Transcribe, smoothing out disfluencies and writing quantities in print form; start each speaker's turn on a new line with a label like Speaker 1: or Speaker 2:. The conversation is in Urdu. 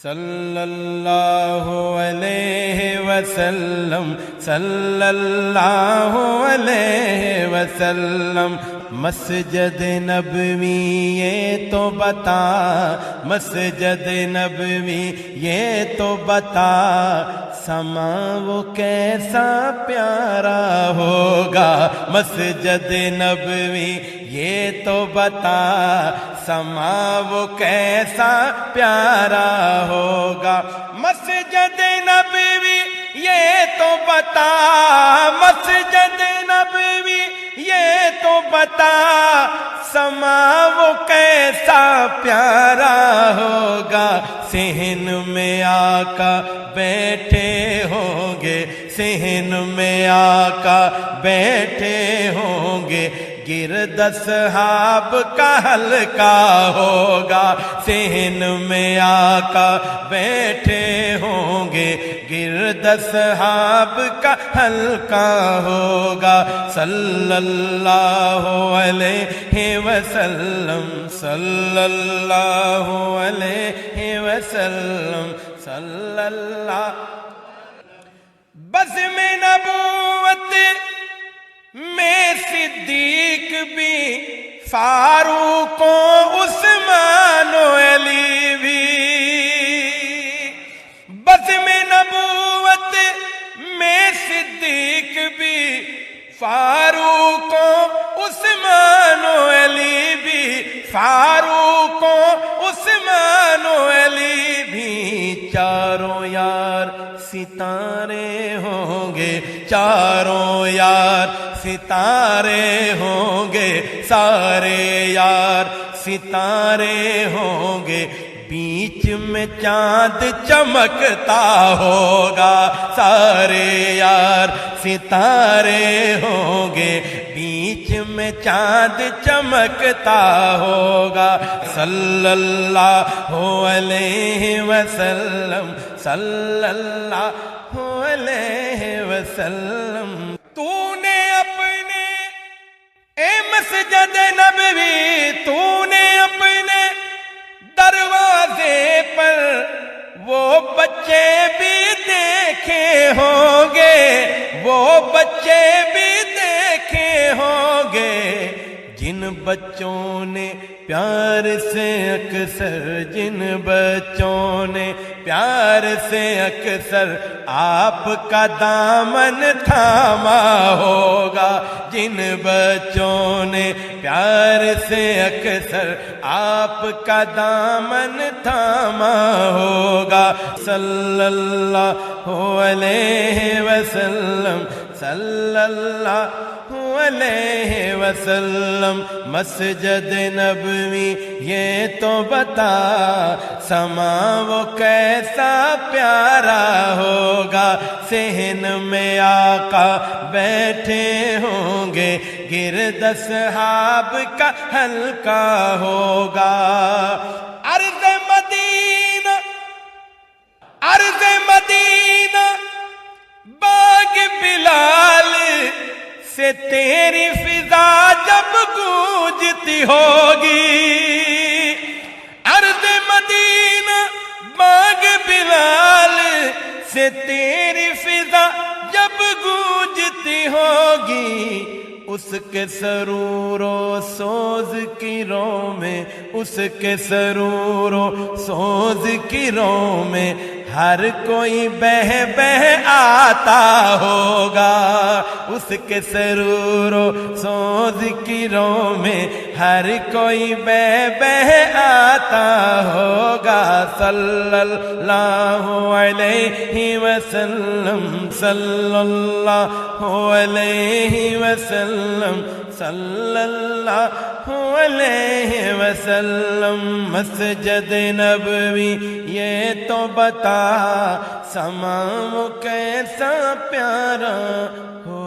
Speaker 1: صلی اللہ علیہ وسلم، صلی اللہ علیہ وسلم۔ مسجد نبوی یہ تو بتا، مسجد نبوی یہ تو بتا، سما وہ کیسا پیارا ہوگا۔ مسجد نبوی یہ تو بتا، سما وہ کیسا پیارا ہوگا۔ مسجد نبوی یہ تو بتا، مسجد نبوی یہ تو بتا، سما وہ کیسا پیارا ہوگا۔ صحن میں آقا بیٹھے ہوں گے، صحن میں آقا بیٹھے ہوں گے، گرد اصحاب کا حلقہ ہوگا۔ صحن میں آقا بیٹھے ہوں گے، گرد اصحاب کا حلقہ ہوگا۔ صلی اللہ علیہ وسلم، صلی اللہ علیہ وسلم، صلی اللہ۔ بزم نبوت میں صدیق بھی، فاروق و عثمان و علی بھی۔ بزم نبوت میں صدیق بھی، فاروق و عثمان و علی بھی، فاروق و عثمان و علی بھی۔ چاروں یار ستارے ہوں گے، چاروں یار ستارے ہوں گے، سارے یار ستارے ہوں گے، بیچ میں چاند چمکتا ہوگا۔ سارے یار ستارے ہوں گے، بیچ میں چاند چمکتا ہوگا۔ صلی اللہ علیہ وسلم، صلی اللہ علیہ وسلم۔ تو نے اپنے اے مسجد نبوی، تو نے اپنے دروازے پر وہ بچے بھی دیکھے ہوں گے، وہ بچے بھی دیکھے ہوں گے، جن بچوں نے پیار سے اکثر، جن بچوں نے پیار سے اکثر آپ کا دامن تھاما ہوگا، جن بچوں نے پیار سے اکثر آپ کا دامن تھاما ہوگا۔ صلی اللہ علیہ وسلم، صلی اللہ علیہ وسلم۔ مسجد نبوی یہ تو بتا، سما وہ کیسا پیارا ہوگا۔ صحن میں آقا بیٹھے ہوں گے، گرد اصحاب کا حلقہ ہوگا۔ عرض مدینہ، عرض مدینہ، باغ بلال سے تیری فضا جب گونجتی ہوگی۔ عرض مدینہ، باغ بلال سے تیری فضا جب گونجتی ہوگی، اس کے سرور و سوز کی رو میں، اس کے سرور و سوز کی رو میں ہر کوئی بہہ بہہ آتا ہوگا۔ اس کے سرور و سوز کی رو میں ہر کوئی بہہ بہہ آتا ہوگا۔ صلی اللہ علیہ وسلم، صلی اللہ علیہ وسلم، صلی اللہ علیہ وسلم۔ مسجد نبوی یہ تو بتا، سما وہ کیسا پیارا ہو۔